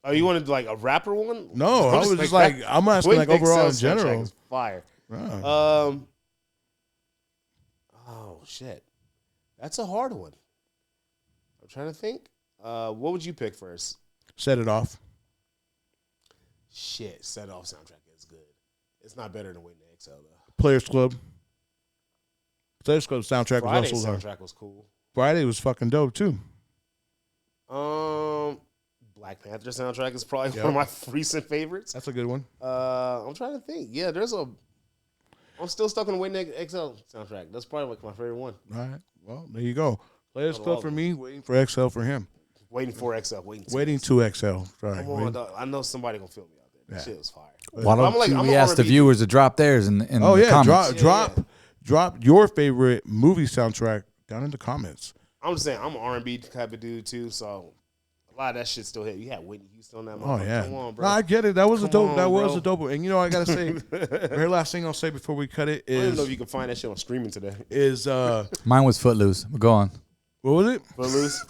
Oh, you wanted like a rapper one? No, I was just like, I'm asking like overall in general. Is fire. Right. Oh, shit. That's a hard one. I'm trying to think. What would you pick first? Set It Off. Shit, Set It Off soundtrack is good. It's not better than Waiting to Exhale though. Players Club. Players Club soundtrack Friday's was also soundtrack was cool. Friday was fucking dope too. Black Panther soundtrack is probably one of my recent favorites. That's a good one. I'm trying to think. Yeah, I'm still stuck on the Waiting to Exhale soundtrack. That's probably like my favorite one. All right. Well, there you go. Players Club for me, Waiting for Exhale for him. Waiting for Exhale. Waiting to Exhale. Sorry. Come on, dog. I know somebody gonna feel me out there. That shit was fire. Why don't we ask the viewers to drop theirs in the comments? Drop your favorite movie soundtrack down in the comments. I'm just saying, I'm an R&B type of dude too, so a lot of that shit still hit. You had Whitney Houston on that. Oh yeah, come on, bro. No, I get it. That was a dope. That was a dope one. And you know, I gotta say, very last thing I'll say before we cut it is, I don't know if you can find that shit on streaming today. Is mine was Footloose. Go on. What was it? Footloose.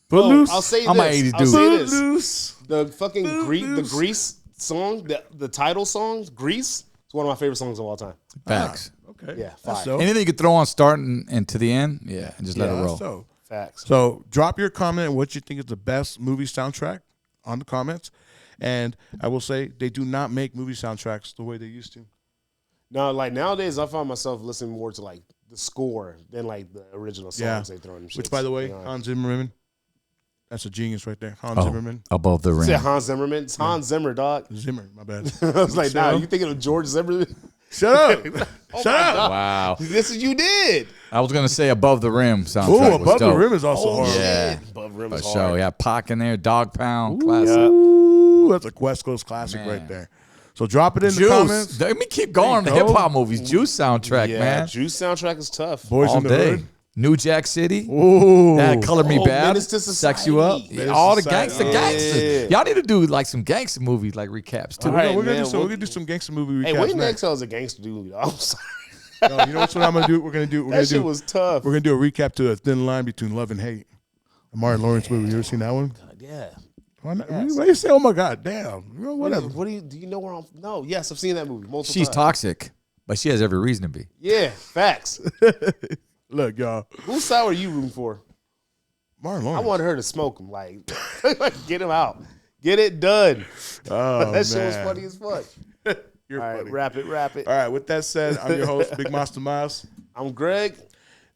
Footloose. I'll say I'm this. an 80s I'll dude. say this. Footloose. The fucking the Grease song, the title song, Grease, is one of my favorite songs of all time. Facts. Okay. Yeah, fire. Anything you could throw on starting and to the end, and just let it roll. So. Facts. So drop your comment on what you think is the best movie soundtrack on the comments. And I will say they do not make movie soundtracks the way they used to. No, like nowadays I find myself listening more to like the score than like the original songs they throw in. Which, by the way, Hans Zimmerman, that's a genius right there. Hans Zimmerman. Above the rim. You said Hans Zimmerman? It's Hans Zimmer, dog. Zimmer, my bad. I was like, nah, you thinking of George Zimmerman? Shut up. Shut up. Wow. This is you did. I was going to say Above the Rim soundtrack. Oh, was Above the dope. Rim is also hard. Yeah. Above the Rim is For sure. hard. Yeah, Pac in there, Dog Pound, classic. Ooh, that's a West Coast classic right there. So drop it in the comments. Let me keep going. The hip hop movies. Juice soundtrack, man. Juice soundtrack is tough. Boys All in the day. Hood. New Jack City. Ooh. That Color Me Bad. Menace to Sex You Up. Society. All the Menace to gangsters. Y'all need to do like some gangster movies, like recaps too. All right, We're man, gonna do some gangster movie Hey, recaps Waiting to next. Exhale is a gangster dude. I'm sorry. No, you know what I'm gonna do? That shit was tough. We're gonna do a recap to A Thin Line Between Love and Hate. A Martin Lawrence movie. You ever seen that one? Yeah. Why do you say, oh my God, damn. You know, whatever. What do you know where I'm? No, yes, I've seen that movie multiple She's times. toxic, but she has every reason to be. Yeah, facts. Look, y'all. Whose side are you rooting for? Martin I Lawrence. wanted her to smoke him, like get him out, get it done. Oh, That shit was man. funny as fuck. You're All right, funny. wrap it. All right, with that said, I'm your host, Big Mas Tomas. I'm Greg.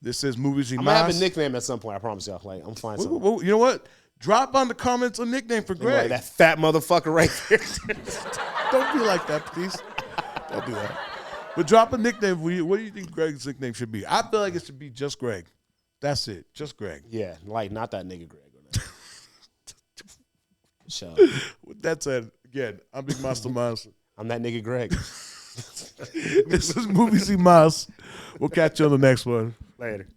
This is Movies and I'm Mas. gonna have a nickname at some point. I promise y'all. Like, I'm fine. You know what? Drop on the comments a nickname for Greg. Like that fat motherfucker right there. Don't be like that, please. Don't do that. But drop a nickname. What do you think Greg's nickname should be? I feel like it should be just Greg. That's it. Just Greg. Yeah, like not that nigga Greg. So, with that said, again, I'm Big Mas Tomas. I'm that nigga Greg. This is Movies and Mas. We'll catch you on the next one. Later.